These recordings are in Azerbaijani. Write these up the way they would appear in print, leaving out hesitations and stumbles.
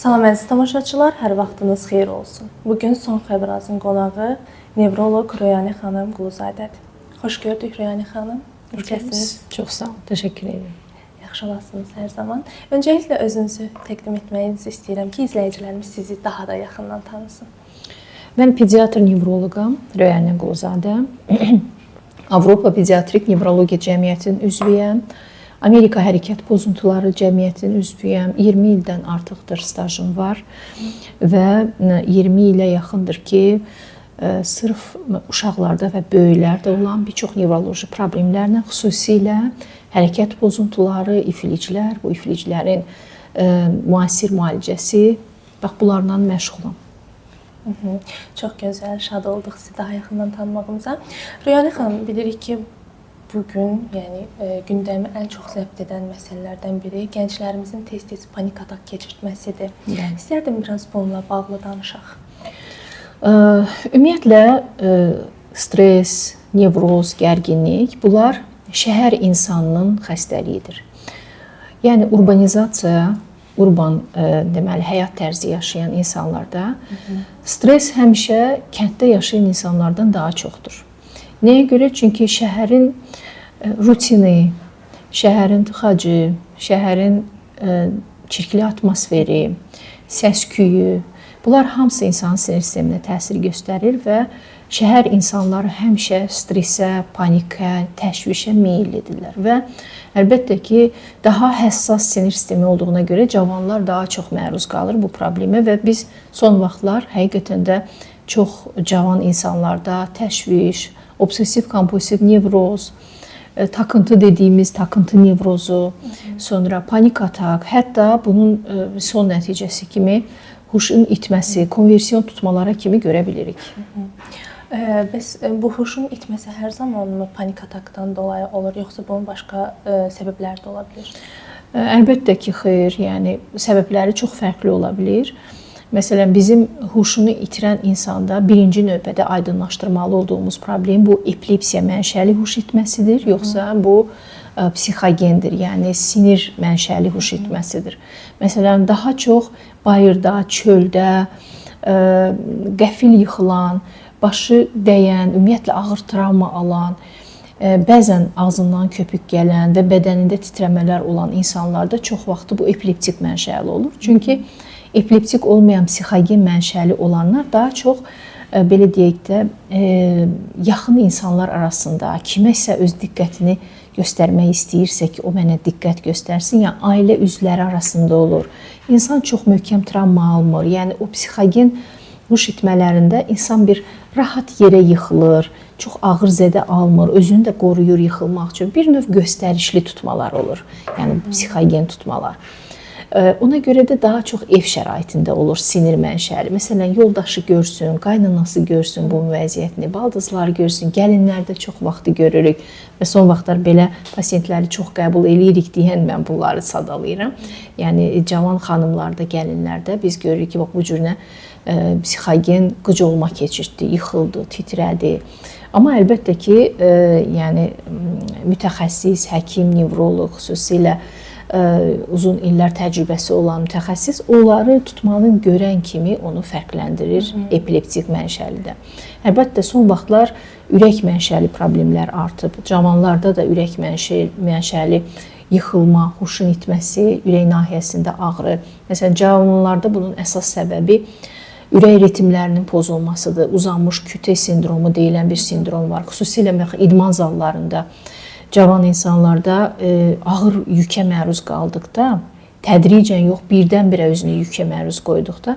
Salam əziz tamaşaçılar, hər vaxtınız xeyir olsun. Bugün Son Xəbrazın qonağı nevroloq Röyani xanım Quluzadədir. Xoş gördük Röyani xanım. Necəsiniz? Çox sağ olun, təşəkkür edirəm. Yaxşı olasınız hər zaman. Öncəliklə özünüzü təqdim etməyinizi istəyirəm ki, izləyicilərimiz sizi daha da yaxından tanısın. Mən pediatr nevroloqam, Röyani Quluzadə. Avropa Pediatrik Nevrologiya Cəmiyyətinin üzvüyəm. Amerika Hərəkət Pozuntuları Cəmiyyətinin üzvüyəm. 20 ildən artıqdır stajım var və 20 ilə yaxındır ki, sırf uşaqlarda və böyüklərdə olan bir çox nevroloji problemlərlə, xüsusilə hərəkət pozuntuları, ifliclər, bu ifliclərin müasir müalicəsi, bax bunlarla məşğulam. Çox gözəl, şad olduq sizi daha yaxından tanımağımıza. Röyani xanım, bilirik ki, bugün, yəni gündəmi ən çox zəbt edən məsələlərdən biri gənclərimizin tez-tez panik atak keçirtməsidir. İstərdim biraz bununla bağlı danışaq. Ümumiyyətlə, stres, nevroz, gərginlik, bunlar şəhər insanının xəstəliyidir. Yəni, urbanizasiya, deməli, həyat tərzi yaşayan insanlarda stres həmişə kənddə yaşayan insanlardan daha çoxdur. Nəyə görə? Çünki şəhərin rutini, şəhərin tıxacı, şəhərin çirkli atmosferi, səs-küyü, bunlar hamısı insanın sinir sisteminə təsir göstərir və şəhər insanları həmişə stresə, panikə, təşvişə meyillidirlər və əlbəttə ki, daha həssas sinir sistemi olduğuna görə cavanlar daha çox məruz qalır bu problemə və biz son vaxtlar həqiqətən də çox cavan insanlarda təşviş, obsessiv-kompulsiv nevroz, takıntı dediyimiz takıntı nevrozu, sonra panik atak, hətta bunun son nəticəsi kimi huşun itməsi, konversiyon tutmalara kimi görə bilirik. Bəs bu huşun itməsi hər zamanmı panik atakdan dolayı olur, yoxsa bunun başqa səbəbləri də ola bilir? Əlbəttə ki, xeyr, yəni səbəbləri çox fərqli ola bilir. Məsələn, bizim huşunu itirən insanda birinci növbədə aydınlaşdırmalı olduğumuz problem bu epilepsiya mənşəli huş itməsidir, yoxsa bu psixogendir, yəni sinir mənşəli huş itməsidir. Məsələn, daha çox bayırda, çöldə, qəfil yıxılan, başı dəyən, ümumiyyətlə ağır travma alan, bəzən ağzından köpük gələn və bədənində titrəmələr olan insanlarda çox vaxtı bu epileptik mənşəli olur. Çünki epileptik olmayan psixogen mənşəli olanlar daha çox, belə deyək də, yaxın insanlar arasında kiməsə öz diqqətini göstərmək istəyirsə ki, o mənə diqqət göstərsin, yəni ailə üzvləri arasında olur. İnsan çox möhkəm travma almır, yəni o psixogen huş itmələrində insan bir rahat yerə yıxılır, çox ağır zədə almır, özünü də qoruyur yıxılmaq üçün. Bir növ göstərişli tutmalar olur, yəni psixogen tutmalar. Ona görə də daha çox ev şəraitində olur sinir mənşəli. Məsələn, yoldaşı görsün, qaynanası görsün bu vəziyyətini, baldızlar görsün, gəlinlərdə çox vaxtı görürük və son vaxtlar belə pasiyentləri çox qəbul edirik deyən mən bunları sadalayıram. Yəni, cavan xanımlarda, gəlinlərdə biz görürük ki, bu cür psixogen qıc olma keçirtdi, yıxıldı, titrədi. Amma əlbəttə ki, yəni mütəxəssis, həkim, nevroloq, xüsusilə uzun illər təcrübəsi olan mütəxəssis onları tutmanın görən kimi onu fərqləndirir epileptik mənşəlidə. Əlbəttə, son vaxtlar ürək mənşəli problemlər artıb. Cavanlarda da ürək mənşəli yıxılma, huşun itməsi, ürək nahiyəsində ağrı. Məsələn, cavanlarda bunun əsas səbəbi ürək ritmlərinin pozulmasıdır. Uzanmış kütle sindromu deyilən bir sindrom var. Xüsusilə idman zallarında cavan insanlarda ağır yükə məruz qaldıqda, tədricən yox, birdən-birə özünü yükə məruz qoyduqda,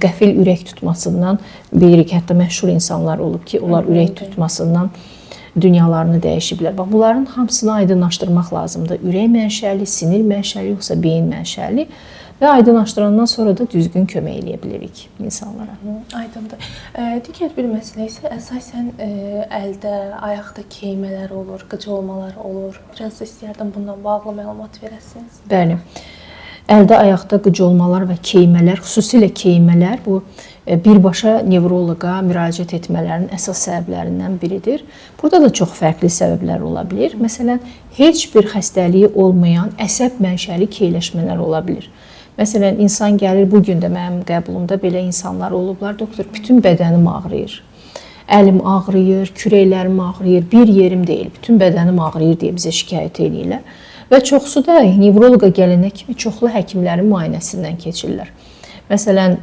qəfil ürək tutmasından bilirik, hətta məşhur insanlar olub ki, onlar ürək tutmasından dünyalarını dəyişiblər. Bunların hamısını aydınlaşdırmaq lazımdır. Ürək mənşəli, sinir mənşəli, yoxsa beyin mənşəli və aydınlaşdırandan sonra da düzgün kömək eləyə bilirik insanlara. Aydındır. Digər bir məsələ isə əsasən əldə, ayaqda keymələr olur, qıc olmalar olur. Biraz da istəyərdim bundan bağlı məlumat verəsiniz. Bəli. Əldə, ayaqda qıc olmalar və keymələr, xüsusilə keymələr bu birbaşa nevroloqa müraciət etmələrin əsas səbəblərindən biridir. Burada da çox fərqli səbəblər ola bilir. Məsələn, heç bir xəstəliyi olmayan əsəb mənşəli keyləşmələr ola bilir. Məsələn, insan gəlir, bu gün də mənim qəbulumda belə insanlar olublar. Doktor, bütün bədənim ağrıyır. Əlim ağrıyır, kürəklərim ağrıyır, bir yerim deyil, bütün bədənim ağrıyır deyə bizə şikayət edirlər. Və çoxsu da nevroloqa gələnə kimi çoxlu həkimlərin müayinəsindən keçirlər. Məsələn,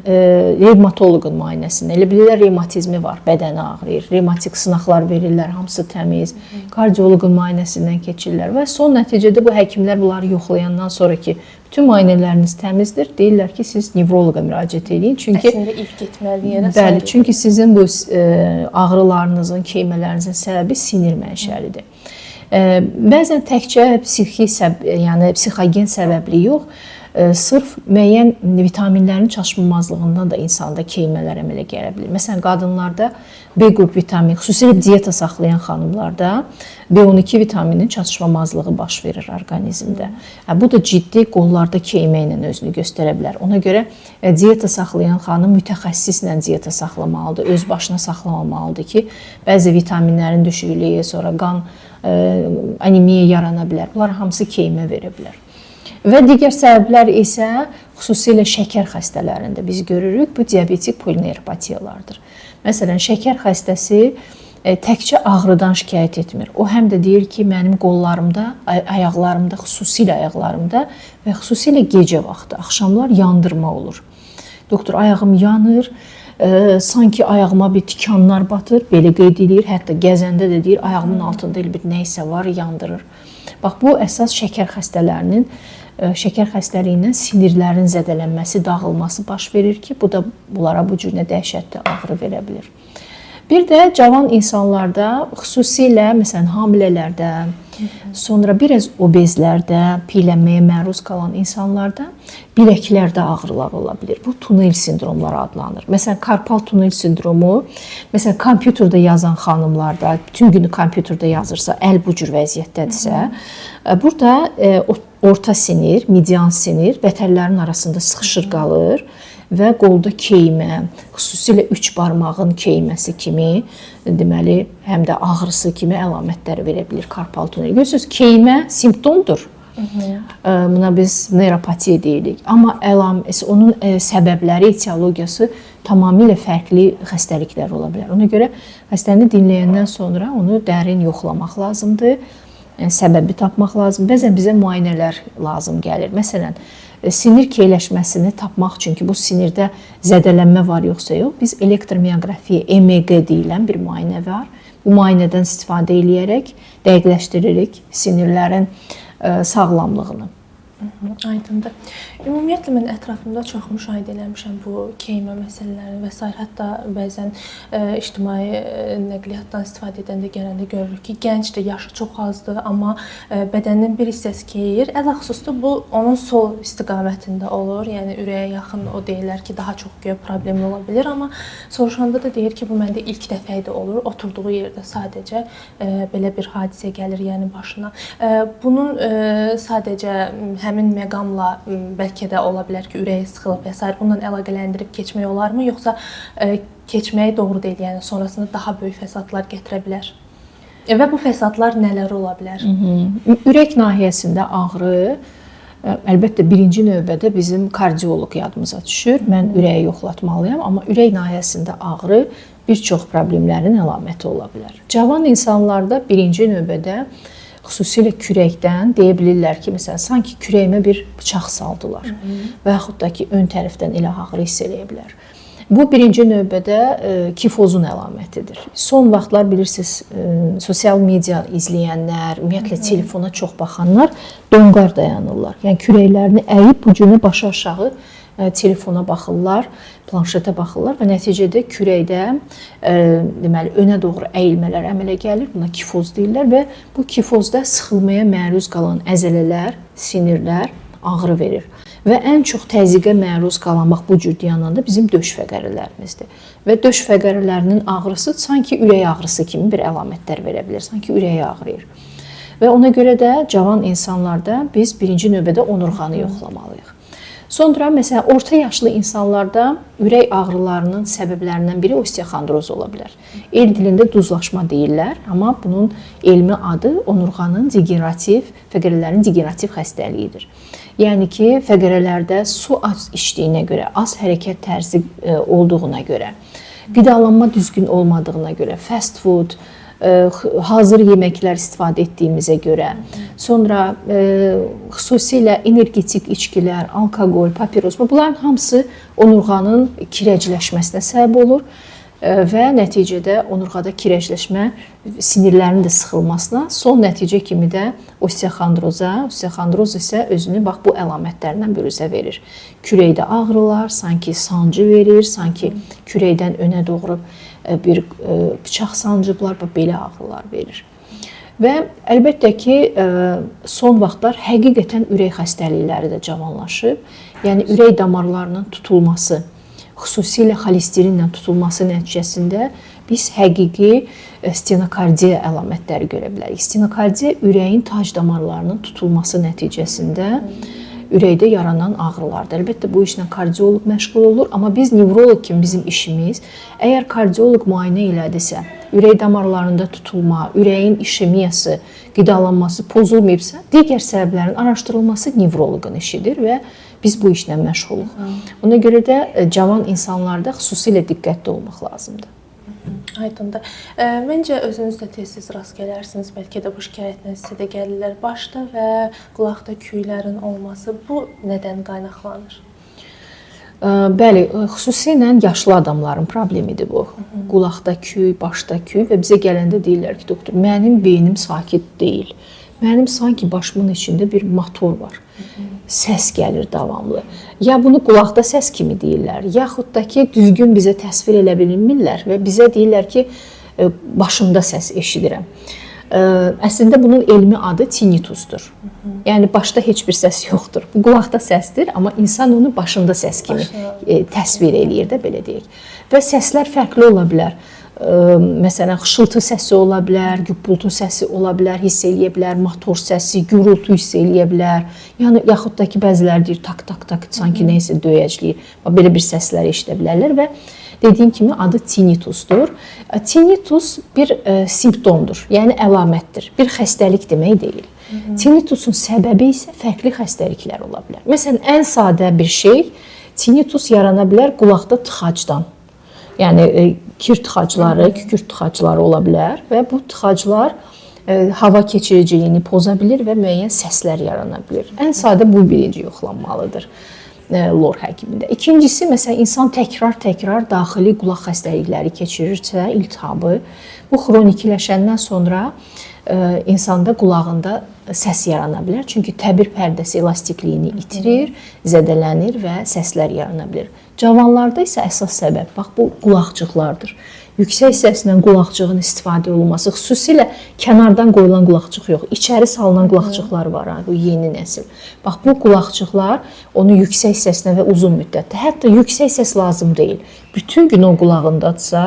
revmatoloqun müayinəsində elə bilirlər revmatizmi var, bədəni ağrıyır, revmatik sınaqlar verirlər, hamısı təmiz, kardioloqun müayinəsindən keçirlər və son nəticədə bu həkimlər bunları yoxlayandan sonra ki, bütün müayinələriniz təmizdir, deyirlər ki, siz nevroloqa müraciət edin. Çünki əslində ilk getməli yerə bəli, çünki sizin bu ağrılarınızın, keymələrinizin səbəbi sinir mənşəlidir. Bəzən təkcə yəni psixogen səbəbli yox, sırf müəyyən vitaminlərin çatışmamazlığından da insanda keymələr əmələ gələ bilir. Məsələn, qadınlarda B qrup vitamin, xüsusilə diyeta saxlayan xanımlarda B12 vitaminin çatışmamazlığı baş verir orqanizmdə. Bu da ciddi qollarda keymə ilə özünü göstərə bilər. Ona görə diyeta saxlayan xanım mütəxəssislə diyeta saxlamalıdır, öz başına saxlamamalıdır ki, bəzi vitaminlərin düşüklüyü, sonra qan anemiya yarana bilər. Bunlar hamısı keymə verə bilər. Və digər səbəblər isə xüsusilə şəkər xəstələrində biz görürük, bu diabetik polineuropatiyalardır. Məsələn, şəkər xəstəsi təkcə ağrıdan şikayət etmir. O həm də deyir ki, mənim qollarımda, ayaqlarımda, xüsusilə ayaqlarımda və xüsusilə gecə vaxtı, axşamlar yandırma olur. Doktor, ayağım yanır, sanki ayağıma bir tikanlar batır, belə qeyd edir, hətta gəzəndə də deyir, ayağımın altında bir nəysə var, yandırır. Bax, bu əsas şəkər xəstələrinin, şəkər xəstəliyindən sinirlərin zədələnməsi, dağılması baş verir ki, bu da bunlara bu cür dəhşətli ağrı verə bilir. Bir də cavan insanlarda, xüsusilə məsələn hamilələrdə, sonra biraz obezlərdə, piyələnməyə məruz qalan insanlarda biləklərdə ağrılar ola bilir. Bu tunel sindromları adlanır. Məsələn, karpal tunel sindromu, məsələn, kompüterdə yazan xanımlarda, bütün günü kompüterdə yazırsa, əl bu cür vəziyyətdədirsə, burada orta sinir, median sinir vətərlərin arasında sıxışır qalır və qolda keymə, xüsusilə üç barmağın keyməsi kimi, deməli, həm də ağrısı kimi əlamətləri verə bilir karpal tunel. Görürsünüz, keymə simptomdur. Buna biz neuropatiya deyirik. Amma onun səbəbləri, etiologiyası tamamilə fərqli xəstəliklər ola bilər. Ona görə xəstəni dinləyəndən sonra onu dərin yoxlamaq lazımdır. Səbəbi tapmaq lazım. Bəzən bizə müayinələr lazım gəlir. Məsələn, sinir keyləşməsini tapmaq üçün ki, bu sinirdə zədələnmə var yoxsa yox, biz elektromioqrafiya, EMG deyilən bir müayinə var. Bu müayinədən istifadə edərək dəqiqləşdiririk sinirlərin sağlamlığını. Aydındır. Ümumiyyətlə mən ətrafımda çox müşahidə eləmişəm bu keymə məsələlərini və s. Hətta bəzən ictimai nəqliyyatdan istifadə edəndə gələndə görürük ki, gəncdir, yaşı çox azdır, amma bədəninin bir hissəsi keyir. Ələxüsusda bu onun sol istiqamətində olur. Yəni ürəyə yaxın o deyirlər ki, daha çox problemli ola bilər, amma soruşanda da deyir ki, bu məndə ilk dəfə idi olur. Oturduğu yerdə sadəcə belə bir hadisə gəlir, yəni başına. Bunun sadəcə həmin məqamla bəlkə də ola bilər ki, ürəyi sıxılıb və s. bununla əlaqələndirib keçmək olarmı, yoxsa keçməyi doğru deyil, yəni sonrasında daha böyük fəsadlar gətirə bilər? Və bu fəsadlar nələr ola bilər? Ürək nahiyəsində ağrı, əlbəttə birinci növbədə bizim kardioloq yadımıza düşür. Mən ürəyi yoxlatmalıyam, amma ürək nahiyəsində ağrı bir çox problemlərin əlaməti ola bilər. Cavan insanlarda birinci növbədə xüsusilə kürəkdən deyə bilirlər ki, məsələn, sanki kürəyimə bir bıçaq saldılar və yaxud da ki, ön tərəfdən elə ağrı hiss eləyə bilər. Bu birinci növbədə kifozun əlamətidir. Son vaxtlar bilirsiniz, sosial media izləyənlər, ümumiyyətlə telefona çox baxanlar donqar dayanırlar. Yəni kürəklərini əyib bu cürə başı aşağı telefona baxırlar, planşetə baxırlar və nəticədə kürəkdə deməli önə doğru əyilmələr əmələ gəlir. Buna kifoz deyirlər və bu kifozda sıxılmaya məruz qalan əzələlər, sinirlər ağrı verir. Və ən çox təzyiqə məruz qalan bax bu cür dayananda bizim döş fəqərələrimizdir. Və döş fəqərələrinin ağrısı sanki ürək ağrısı kimi bir əlamətlər verə bilər. Sanki ürəyi ağrıyır. Və ona görə də cavan insanlarda biz birinci növbədə onurğanı yoxlamalıyıq. Sonra, məsələn, orta yaşlı insanlarda ürək ağrılarının səbəblərindən biri osteoxondroz ola bilər. El dilində duzlaşma deyirlər, amma bunun elmi adı onurğanın degenerativ, fəqərələrin degenerativ xəstəliyidir. Yəni ki, fəqərələrdə su az içdiyinə görə, az hərəkət tərzi olduğuna görə, qidalanma düzgün olmadığına görə, fast food, hazır yeməklər istifadə etdiyimizə görə, sonra xüsusilə energetik içkilər, alkoqol, papiros, bunların hamısı onurğanın kirəcləşməsinə səbəb olur və nəticədə onurğada kirəcləşmə sinirlərin də sıxılmasına, son nəticə kimi də osteoxondroza, osteoxondroz isə özünü bax bu əlamətlərdən büruzə verir. Kürəkdə ağrılar, sanki sancı verir, sanki kürəkdən önə doğru bir bıçaq sancıblar, belə ağrılar verir. Və əlbəttə ki, son vaxtlar həqiqətən ürək xəstəlikləri də cavanlaşıb. Yəni, ürək damarlarının tutulması, xüsusilə xolesterinlə tutulması nəticəsində biz həqiqi stenokardiya əlamətləri görə bilərik. Stenokardiya ürəyin tac damarlarının tutulması nəticəsində ürəkdə yaranan ağrılardır. Əlbəttə, bu işlə kardioloq məşğul olur, amma biz nevroloq kimi bizim işimiz, əgər kardioloq müayinə elədirsə, ürək damarlarında tutulma, ürəyin işemiyası, qidalanması pozulmayıbsa, digər səbəblərin araşdırılması nevroloqun işidir və biz bu işlə məşğuluq. Ona görə də cavan insanlarda xüsusilə diqqətli olmaq lazımdır. Aydındır. Məncə özünüz də tez-tez rast gələrsiniz, bəlkə də bu şikayətlə sizə də gəlirlər. Başda və qulaqda küylərin olması bu nədən qaynaqlanır? Bəli, xüsusilə yaşlı adamların problemidir bu. Qulaqda küy, başda küy və bizə gələndə deyirlər ki, doktor, mənim beynim sakit deyil. Mənim sanki başımın içində bir motor var. Səs gəlir davamlı. Ya bunu qulaqda səs kimi deyirlər, yaxud da ki, düzgün bizə təsvir elə bilmirlər və bizə deyirlər ki, başımda səs eşidirəm. Əslində bunun elmi adı tinnitusdur. Yəni başda heç bir səs yoxdur. Bu qulaqda səsdir, amma insan onu başında səs kimi təsvir eləyir də, belə deyək. Və səslər fərqli ola bilər. Məsələn, xışıltı səsi ola bilər, güppultu səsi ola bilər, hiss eləyə bilər, motor səsi, gürültü hiss eləyə bilər. Yəni, yaxud da ki, bəziləri deyir, tak, sanki neysə döyəcləyir. Belə bir səslər eşidə bilərlər və dediyim kimi adı tinnitusdur. Tinnitus bir simptomdur, yəni əlamətdir, bir xəstəlik demək deyil. Tinnitusun səbəbi isə fərqli xəstəliklər ola bilər. Məsələn, ən sadə bir şey, tinnitus yarana bilər qulaqda tıxacdan. Yəni, kir tıxacları, kükürt tıxacları ola bilər və bu tıxaclar hava keçiriciliyini poza bilir və müəyyən səslər yarana bilir. Ən sadə bu birinci yoxlanmalıdır lor həkimində. İkincisi, məsələn, insan təkrar daxili qulaq xəstəlikləri keçirirsə, iltihabı, bu xronikləşəndən sonra insanda qulağında səs yarana bilər. Çünki təbir pərdəsi elastikliyini itirir, zədələnir və səslər yarana bilər. Cavanlarda isə əsas səbəb, bax, bu qulaqcıqlardır. Yüksək səslə qulaqcığın istifadə olunması, xüsusilə kənardan qoyulan qulaqcıq yox, içəri salınan qulaqcıqlar var, bu yeni nəsil. Bax, bu qulaqcıqlar onu yüksək səslə və uzun müddətdə, hətta yüksək səs lazım deyil. Bütün gün o qulağındadsa,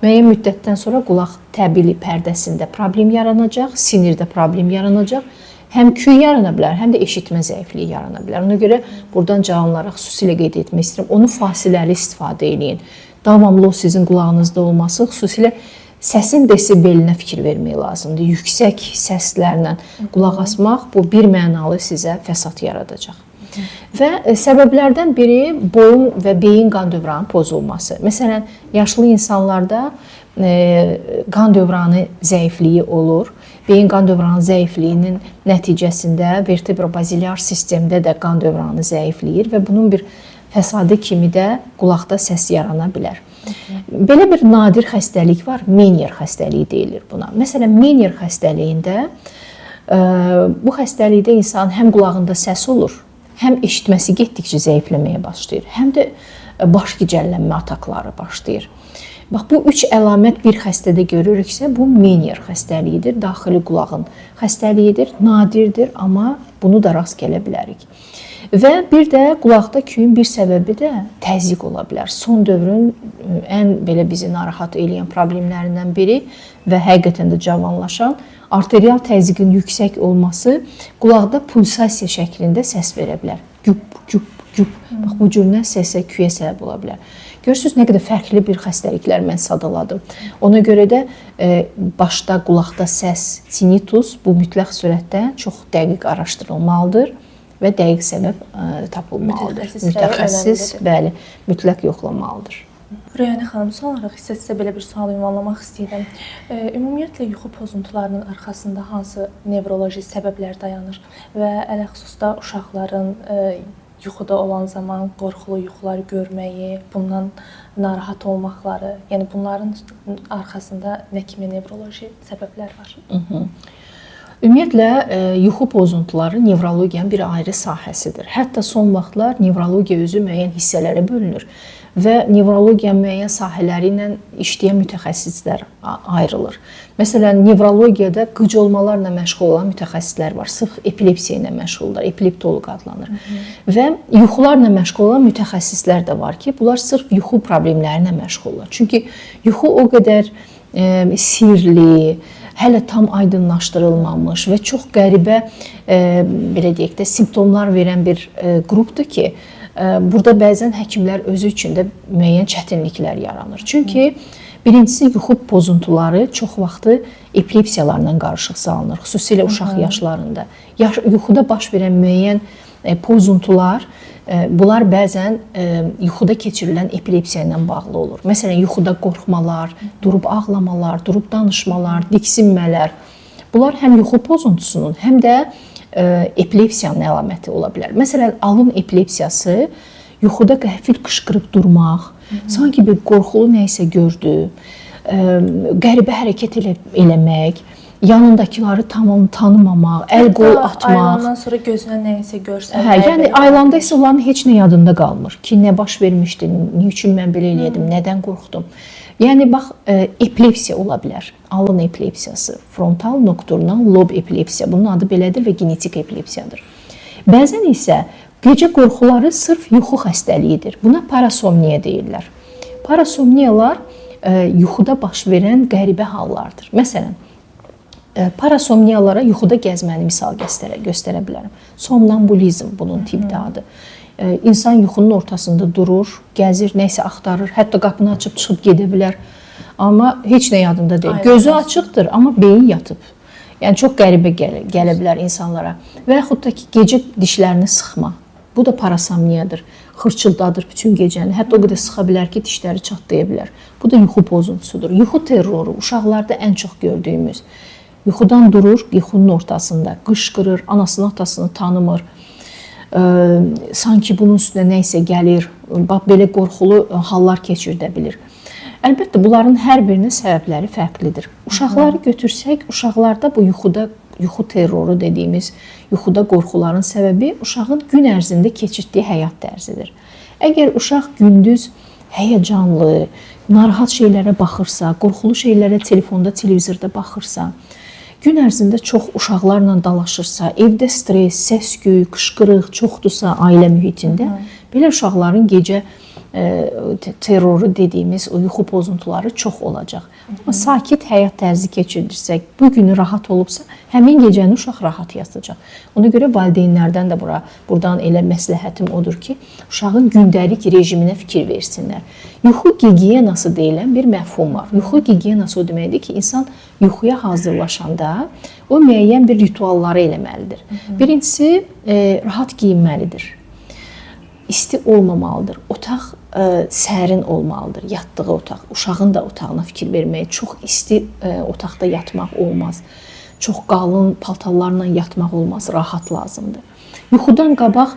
müəyyən müddətdən sonra qulaq təbili pərdəsində problem yaranacaq, sinirdə problem yaranacaq. Həm küy yarana bilər, həm də eşitmə zəifliyi yarana bilər. Ona görə buradan cavanlara xüsusilə qeyd etmək istəyirəm. Onu fasiləli istifadə edin. Davamlı o sizin qulağınızda olması, xüsusilə səsin desibelinə fikir vermək lazımdır. Yüksək səslərlə qulaq asmaq bu bir mənalı sizə fəsad yaradacaq. Və səbəblərdən biri boyun və beyin qan dövranı pozulması. Məsələn, yaşlı insanlarda qan dövranı zəifliyi olur. Beyin qan dövranı zəifliyinin nəticəsində vertebrobazilyar sistemdə də qan dövranı zəifləyir və bunun bir fəsadı kimi də qulaqda səs yarana bilər. Belə bir nadir xəstəlik var, Menier xəstəliyi deyilir buna. Məsələn, Menier xəstəliyində bu xəstəlikdə insan həm qulağında səs olur, həm eşitməsi getdikcə zəifləməyə başlayır, həm də baş gicəllənmə atakları başlayır. Bax, bu üç əlamət bir xəstədə görürüksə, bu Menier xəstəliyidir, daxili qulağın xəstəliyidir, nadirdir, amma bunu da rast gələ bilərik. Və bir də qulaqda küyün bir səbəbi də təzyiq ola bilər. Son dövrün ən belə bizi narahat edən problemlərindən biri və həqiqətən də cavanlaşan arterial təzyiqin yüksək olması qulaqda pulsasiya şəklində səs verə bilər. Güp, güp, güp. Bax, bu cürlə səsə, küyə səbəb ola bilər. Görürsünüz, nə qədər fərqli bir xəstəliklər mən sadaladım. Ona görə də başda, qulaqda səs, tinnitus bu mütləq surətdə çox dəqiq araşdırılmalıdır. və dəqiq səbəb tapılmalıdır. Mütəxəssis, bəli, mütləq yoxlamalıdır. Rüyanə xanım, son olaraq isə sizə belə bir sual ünvanlamaq istəyirəm. Ümumiyyətlə, yuxu pozuntularının arxasında hansı nevroloji səbəblər dayanır və ələxüsusda uşaqların yuxuda olan zaman qorxulu yuxular görməyi, bundan narahat olmaqları, yəni bunların arxasında nə kimi nevroloji səbəblər var? Ümumiyyətlə, yuxu pozuntuları nevrologiyanın bir ayrı sahəsidir. Hətta son vaxtlar nevrologiya özü müəyyən hissələrə bölünür və nevrologiya müəyyən sahələri ilə işləyən mütəxəssislər ayrılır. Məsələn, nevrologiyada qıcolmalarla məşğul olan mütəxəssislər var. Sırf epilepsiya ilə məşğullar, epileptoloq adlanır. Və yuxularla məşğul olan mütəxəssislər də var ki, bunlar sırf yuxu problemləri ilə məşğullar. Çünki yuxu o qədər sirli, hələ tam aydınlaşdırılmamış və çox qəribə, belə deyək də, simptomlar verən bir qrupdur ki, burada bəzən həkimlər özü üçün də müəyyən çətinliklər yaranır. Çünki birincisi yuxu pozuntuları çox vaxtı epilepsiyalarla qarışıq salınır, xüsusilə uşaq yaşlarında. Yuxuda baş verən müəyyən pozuntular, bunlar bəzən yuxuda keçirilən epilepsiya ilə bağlı olur. Məsələn, yuxuda qorxmalar, durub ağlamalar, durub danışmalar, diksinmələr. Bunlar həm yuxu pozuntusunun, həm də epilepsiyanın əlaməti ola bilər. Məsələn, alın epilepsiyası yuxuda qəfil qışqırıb durmaq, sanki bir qorxulu nəyisə gördü, qəribə hərəkət eləmək, yanındakiləri tamam tanımamaq, əl-qol atmaq. Ayılandan sonra gözünə nəyisə görsən. Yəni ayılanda isə onların heç nə yadında qalmır ki, nə baş vermişdi, nə üçün mən belə eləyədim, nədən qorxdum. Yəni bax, epilepsiya ola bilər. Alın epilepsiyası, frontal nokturnal lob epilepsiya. Bunun adı belədir və genetik epilepsiyadır. Bəzən isə gecə qorxuları sırf yuxu xəstəliyidir. Buna parasomniya deyirlər. Parasomniyalar yuxuda baş verən qəribə hallardır. Məsələn, parasomniyalara yuxuda gəzməni misal göstərə bilərəm. Somnambulizm bunun tipli adı. İnsan yuxunun ortasında durur, gəzir, nəyisə axtarır, hətta qapını açıb çıxıb gedə bilər. Amma heç nə yadında deyil. Gözü açıqdır, amma beyin yatıb. Yəni çox qəribə gələ bilər insanlara. Və yaxud da ki, gecə dişlərini sıxma. Bu da parasomniyadır. Xırçıldadır bütün gecəni. Hətta o qədər sıxa bilər ki, dişləri çatlaya bilər. Bu da yuxu pozuntusudur. Yuxu terroru uşaqlarda ən çox gördüyümüz. Yuxudan durur, yuxunun ortasında qışqırır, anasını, atasını tanımır. Sanki bunun üstünə nəyisə gəlir, belə qorxulu hallar keçirdə bilir. Əlbəttə, bunların hər birinin səbəbləri fərqlidir. Uşaqları götürsək, uşaqlarda bu yuxu terroru dediyimiz yuxuda qorxuların səbəbi uşağın gün ərzində keçirdiyi həyat tərzidir. Əgər uşaq gündüz həyəcanlı, narahat şeylərə baxırsa, qorxulu şeylərə telefonda, televizorda baxırsa, gün ərzində çox uşaqlarla dalaşırsa, evdə stres, səs-küy, qışqırıq çoxdursa ailə mühitində, belə uşaqların gecə terroru dediyimiz o yuxu pozuntuları çox olacaq. Amma sakit həyat tərzi keçirirsək, bu günü rahat olubsa, həmin gecəni uşaq rahat yatacaq. Ona görə valideynlərdən də buradan elə məsləhətim odur ki, uşağın gündəlik rejiminə fikir versinlər. Yuxu gigiyenası deyilən bir məfhum var. Yuxu gigiyenası o deməkdir ki, insan yuxuya hazırlaşanda o müəyyən bir ritualları eləməlidir. Birincisi, rahat giyinməlidir. İsti olmamalıdır. Otaq sərin olmalıdır. Yatdığı otaq. Uşağın da otağına fikir verməyə. Çox isti otaqda yatmaq olmaz. Çox qalın paltarlarla yatmaq olmaz. Rahat lazımdır. Yuxudan qabaq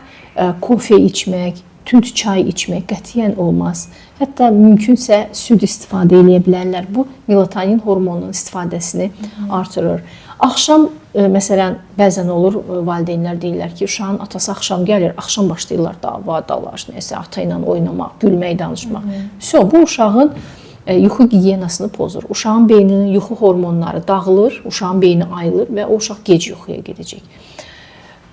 kofe içmək, tünd çay içmək qətiyyən olmaz. Hətta mümkünsə süd istifadə edə bilərlər. Bu, melatonin hormonunun istifadəsini artırır. Axşam, məsələn, bəzən olur, valideynlər deyirlər ki, uşağın atası axşam gəlir, axşam başlayırlar dava, dalaş, nəsə, ata ilə oynamaq, gülmək, danışmaq. Bu, uşağın yuxu gigiyenasını pozur. Uşağın beyninin yuxu hormonları dağılır, uşağın beyni ayılır və o uşaq gec yuxuya gedəcək.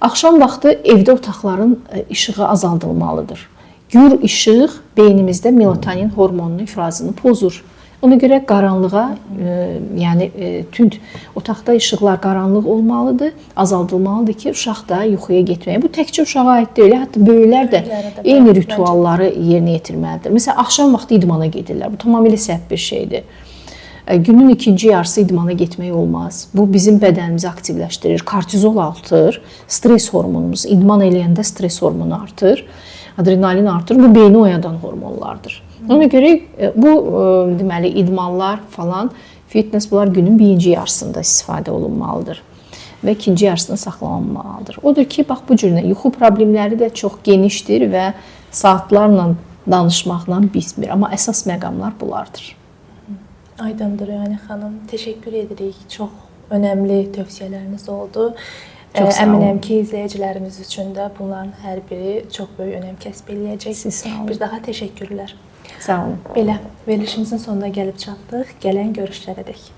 Axşam vaxtı evdə otaqların işığı azaldılmalıdır. Gür işıq beynimizdə melatonin hormonunun ifrazını pozur. Ona görə qaranlığa, yəni tünd otaqda işıqlar qaranlıq olmalıdır, azaldılmalıdır ki, uşaq da yuxuya getməyə. Bu təkcə uşağa aid deyil, hətta böyüklər də eyni ritualları yerinə yetirməlidir. Məsələn, axşam vaxtı idmana gedirlər. Bu tamamilə səhv bir şeydir. Günün ikinci yarısı idmana getmək olmaz. Bu bizim bədənimizi aktivləşdirir, kortizol artır, stres hormonumuz, idman eləyəndə stres hormonu artır, adrenalin artır. Bu beyni oyadan hormonlardır. Ona görə bu deməli idmanlar falan, fitness bunlar günün birinci yarısında istifadə olunmalıdır və ikinci yarısında saxlanılmalıdır. Odur ki, bax bu cür yuxu problemləri də çox genişdir və saatlarla danışmaqla bitmir, amma əsas məqamlar bunlardır. Aydındır Rüyani xanım. Təşəkkür edirik. Çox önəmli tövsiyələriniz oldu. Çox sağ olun. Əminəm ki, izləyicilərimiz üçün də bunların hər biri çox böyük önəm kəsb eləyəcək. Siz sağ olun. Bir daha təşəkkürlər. Sağ olun. Belə, verilişimizin sonuna gəlib çatdıq. Gələn görüşlərə dək.